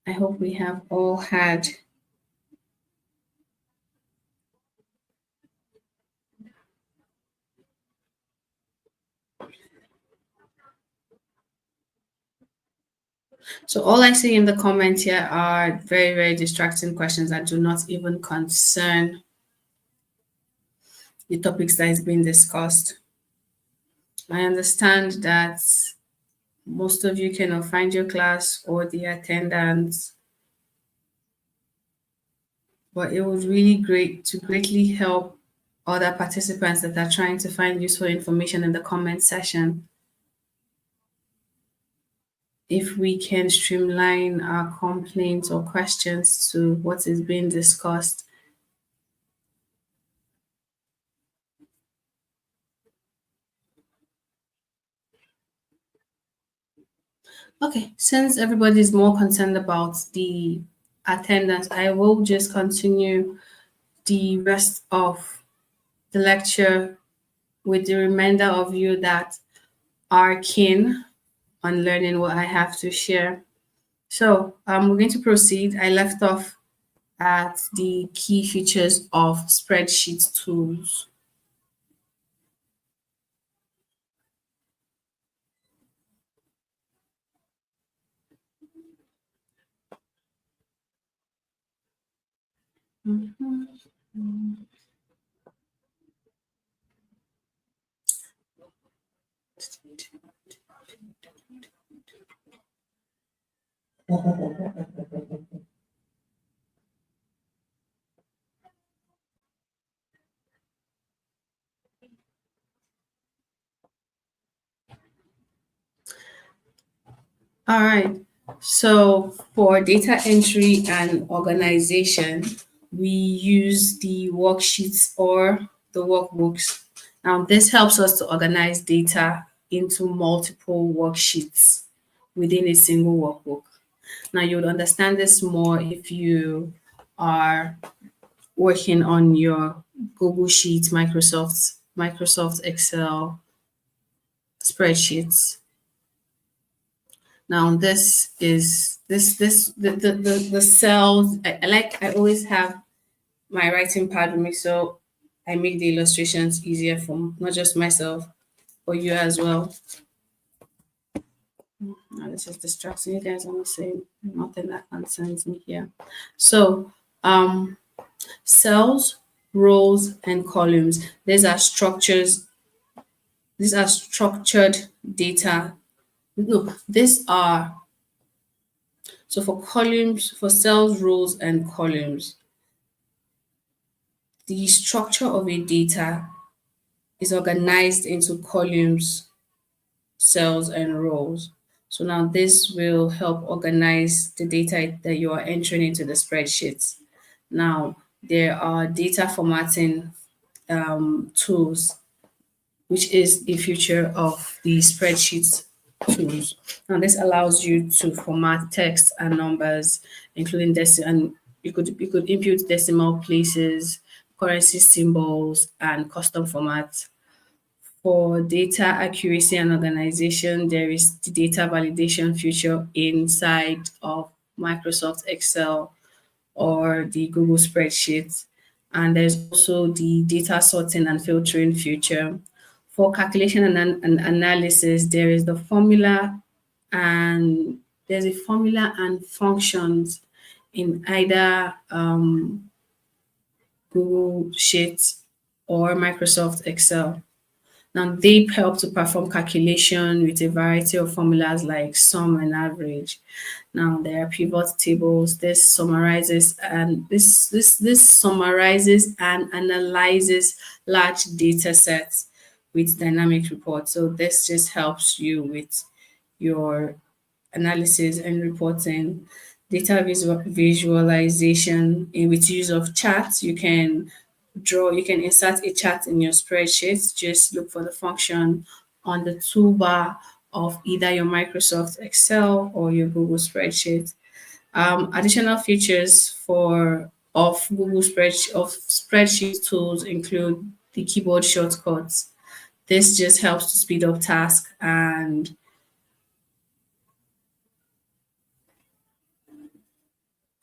I hope we have all had. So, all I see in the comments here are very, very distracting questions that do not even concern the topics that is being discussed. I understand that most of you cannot find your class or the attendance, but it would really greatly help other participants that are trying to find useful information in the comment section if we can streamline our complaints or questions to what is being discussed. Okay, since everybody is more concerned about the attendance, I will just continue the rest of the lecture with the reminder of you that are keen on learning what I have to share. So we're going to proceed. I left off at the key features of spreadsheet tools. Mhm. All right. So for data entry and organization, we use the worksheets or the workbooks. Now, this helps us to organize data into multiple worksheets within a single workbook. Now, you would understand this more if you are working on your Google Sheets, Microsoft Excel spreadsheets. Now this is this the cells. I always have my writing pad with me, so I make the illustrations easier for not just myself but you as well. Now this is distracting you guys. I'm saying nothing that concerns me here. So cells, rows, and columns. These are structures. These are structured data. No, these are so for columns, for cells, rows, and columns. The structure of a data is organized into columns, cells, and rows. So now this will help organize the data that you are entering into the spreadsheets. Now, there are data formatting tools, which is a feature of the spreadsheets tools. Now, this allows you to format text and numbers, including decimal, and you could input decimal places, currency symbols, and custom formats. For data accuracy and organization, there is the data validation feature inside of Microsoft Excel or the Google spreadsheet. And there's also the data sorting and filtering feature. For calculation and analysis, there is the formula and there's a formula and functions in either Google Sheets or Microsoft Excel. Now, they help to perform calculation with a variety of formulas like sum and average. Now, there are pivot tables. This summarizes and analyzes large data sets with dynamic reports. So this just helps you with your analysis and reporting. Data visualization with use of charts. You can insert a chart in your spreadsheet. Just look for the function on the toolbar of either your Microsoft Excel or your Google spreadsheet. Additional features for of spreadsheet tools include the keyboard shortcuts. This just helps to speed up tasks and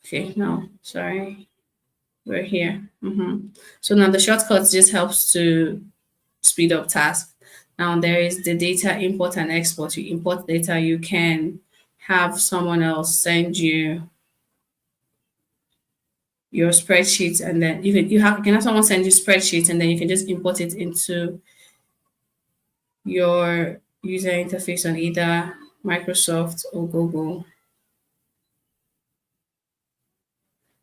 okay, no, sorry, we're here. So now the shortcuts just helps to speed up tasks. Now there is the data import and export. You import data, you can have someone else send you your spreadsheet, and then you can have someone send you spreadsheet, and then you can just import it into your user interface on either Microsoft or Google.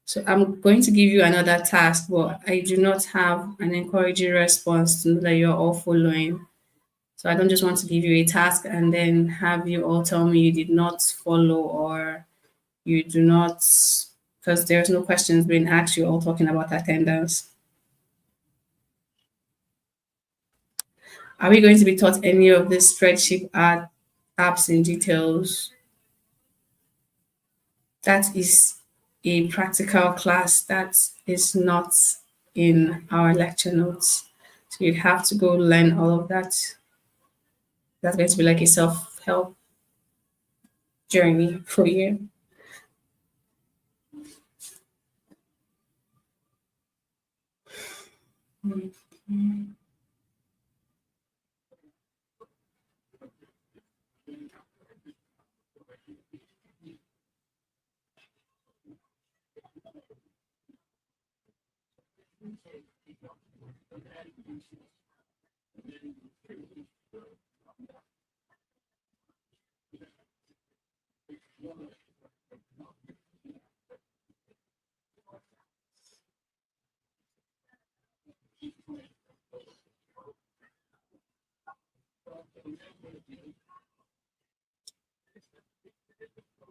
So I'm going to give you another task, but I do not have an encouraging response to know that you're all following. So I don't just want to give you a task and then have you all tell me you did not follow or you do not, because there's no questions being asked. You're all talking about attendance. Are we going to be taught any of this spreadsheet apps in details? That is a practical class that is not in our lecture notes. So you'd have to go learn all of that. That's going to be like a self-help journey for you.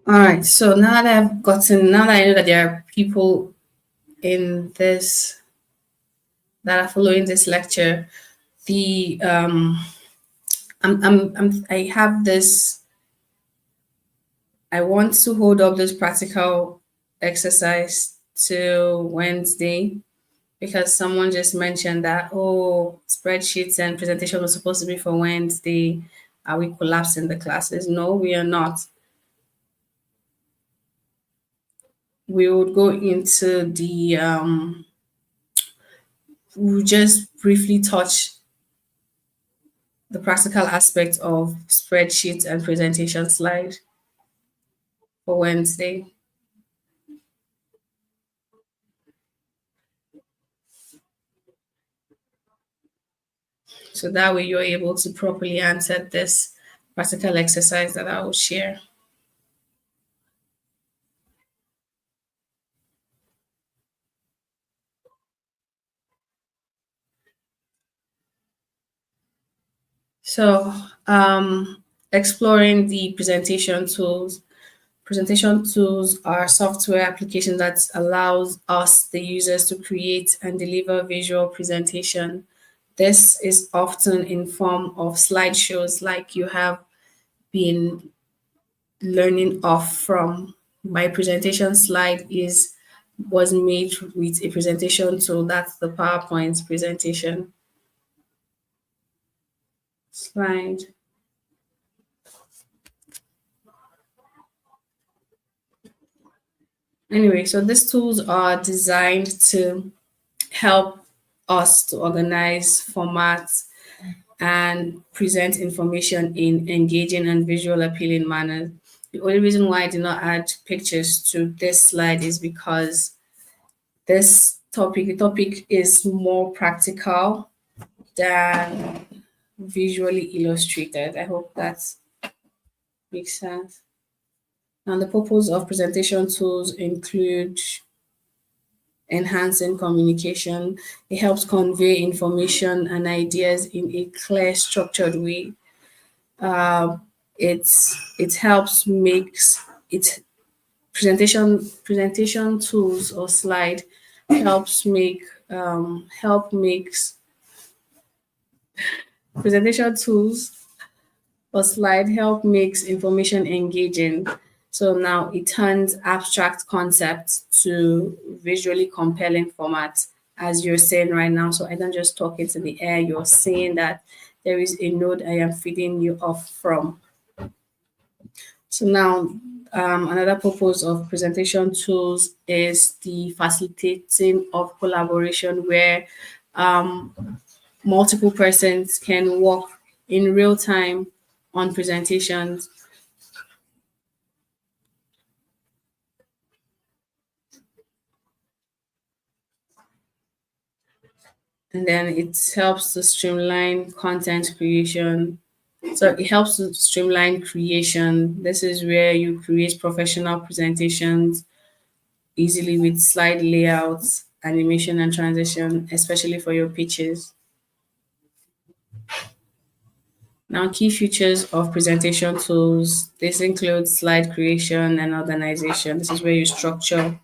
All right. So now that I know that there are people in this that are following this lecture, the I have this. I want to hold up this practical exercise till Wednesday because someone just mentioned that spreadsheets and presentation was supposed to be for Wednesday. Are we collapsing the classes? No, we are not. We would go into the we'll just briefly touch the practical aspect of spreadsheets and presentation slide for Wednesday. So that way you're able to properly answer this practical exercise that I will share. So, exploring the presentation tools. Presentation tools are software applications that allows us, the users, to create and deliver visual presentation. This is often in form of slideshows like you have been learning off from. My presentation slide is was made with a presentation tool. That's the PowerPoint presentation slide. Anyway, so these tools are designed to help us to organize, format, and present information in engaging and visual appealing manner. The only reason why I did not add pictures to this slide is because the topic is more practical than visually illustrated. I hope that makes sense. And the purpose of presentation tools include enhancing communication. It helps convey information and ideas in a clear, structured way. Uh, it helps makes it presentation tools or slide helps make help makes presentation tools or slide help makes information engaging. So now it turns abstract concepts to visually compelling formats, as you're saying right now. So I don't just talk into the air, you're seeing that there is a node I am feeding you off from. So now, another purpose of presentation tools is the facilitating of collaboration where um, multiple persons can work in real time on presentations. And then it helps to streamline content creation. So it helps to streamline creation. This is where you create professional presentations easily with slide layouts, animation, and transition, especially for your pitches. Now, key features of presentation tools. This includes slide creation and organization. This is where you structure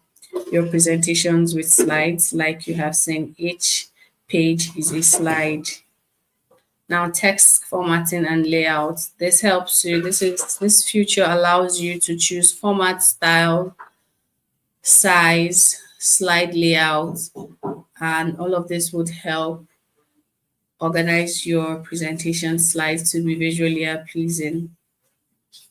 your presentations with slides, like you have seen. Each page is a slide. Now, text formatting and layout. This helps you. This feature allows you to choose format, style, size, slide layout, and all of this would help organize your presentation slides to be visually pleasing.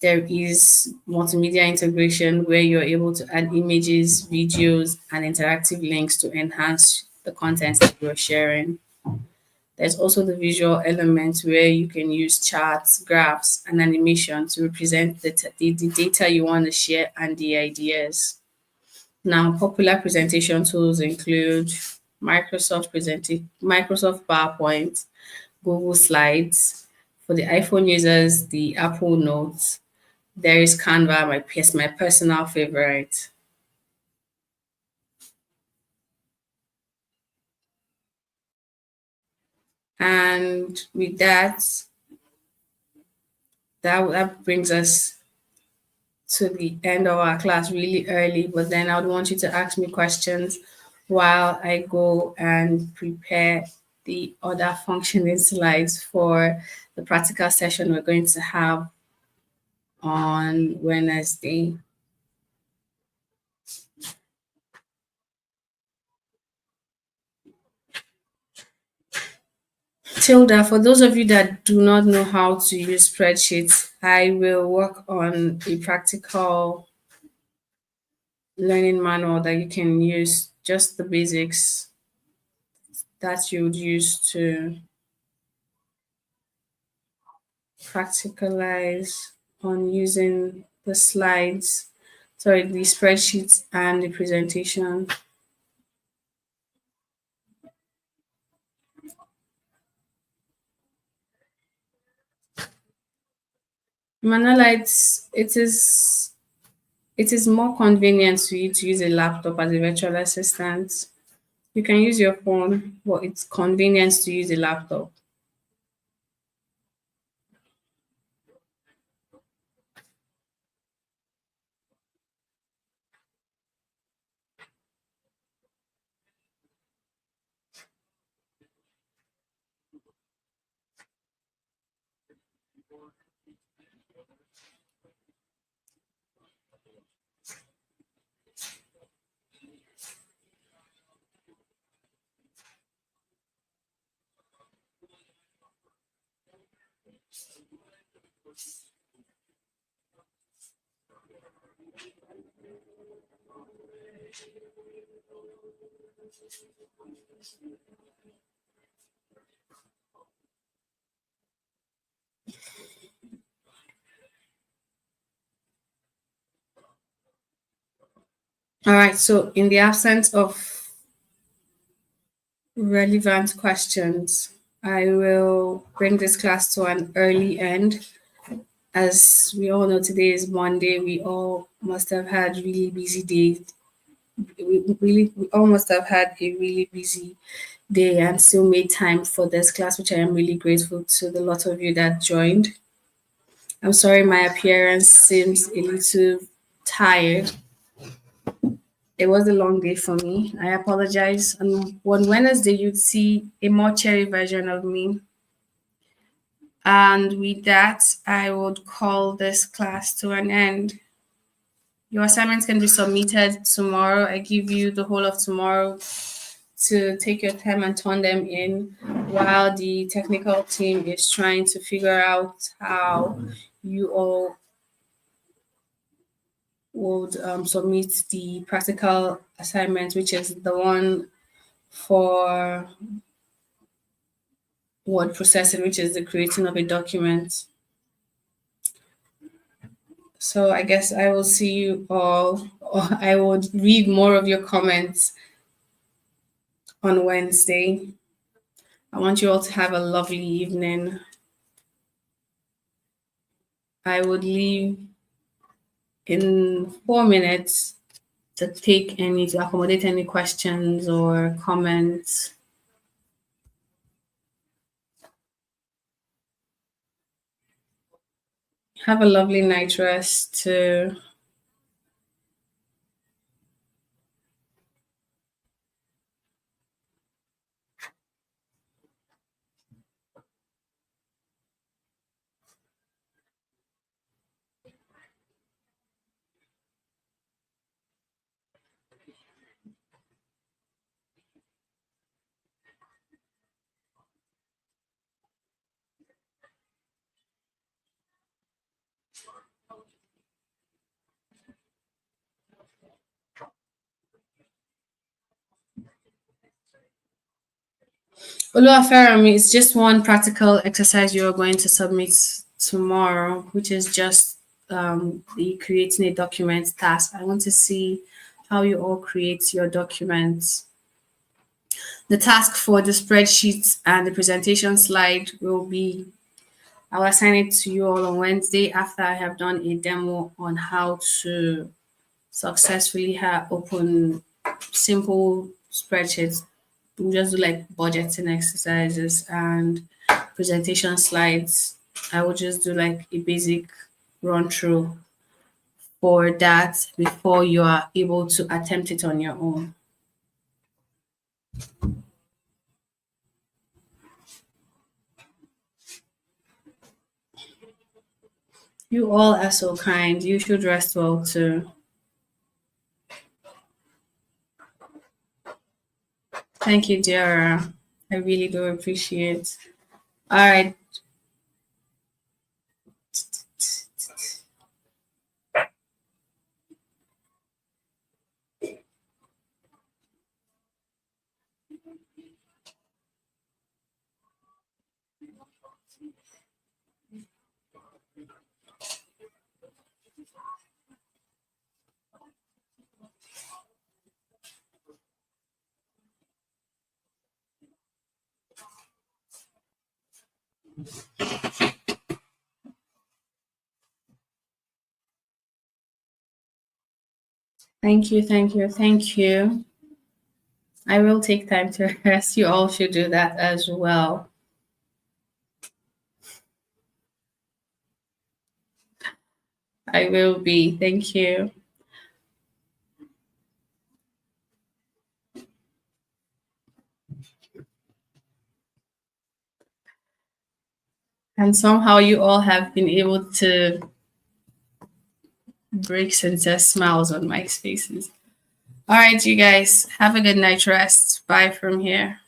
There is multimedia integration where you're able to add images, videos, and interactive links to enhance the content that you're sharing. There's also the visual element where you can use charts, graphs, and animation to represent the data you want to share and the ideas. Now, popular presentation tools include Microsoft PowerPoint, Google Slides. For the iPhone users, the Apple Notes. There is Canva, my personal favorite. And with that brings us to the end of our class really early. But then I would want you to ask me questions while I go and prepare the other functioning slides for the practical session we're going to have on Wednesday. Tilda, for those of you that do not know how to use spreadsheets, I will work on a practical learning manual that you can use, just the basics that you would use to practicalize on using the slides, sorry, the spreadsheets and the presentation. Manuela, it is more convenient for you to use a laptop as a virtual assistant. You can use your phone, but it's convenient to use a laptop. All right, so in the absence of relevant questions, I will bring this class to an early end. As we all know, today is Monday. We all must have had really busy days. We all must have had a really busy day and still made time for this class, which I am really grateful to the lot of you that joined. I'm sorry my appearance seems a little tired. It was a long day for me. I apologize. And on Wednesday, you'd see a more cherry version of me. And with that, I would call this class to an end. Your assignments can be submitted tomorrow. I give you the whole of tomorrow to take your time and turn them in while the technical team is trying to figure out how you all would submit the practical assignment, which is the one for word processing, which is the creating of a document. So I guess I will see you all, or I would read more of your comments on Wednesday. I want you all to have a lovely evening. I would leave in 4 minutes to accommodate any questions or comments. Have a lovely night rest too. Oluwafermi, it's just one practical exercise you are going to submit tomorrow, which is just the creating a document task. I want to see how you all create your documents. The task for the spreadsheet and the presentation slide will be, I'll assign it to you all on Wednesday after I have done a demo on how to successfully open simple spreadsheets. We'll just do like budgeting exercises and presentation slides. I will just do like a basic run through for that before you are able to attempt it on your own. You all are so kind. You should rest well too. Thank you, Dara. I really do appreciate. All right. Thank you, thank you, thank you. I will take time to rest. You all should do that as well. I will be. Thank you. And somehow you all have been able to break sincere smiles on my faces. All right, you guys, have a good night rest. Bye from here.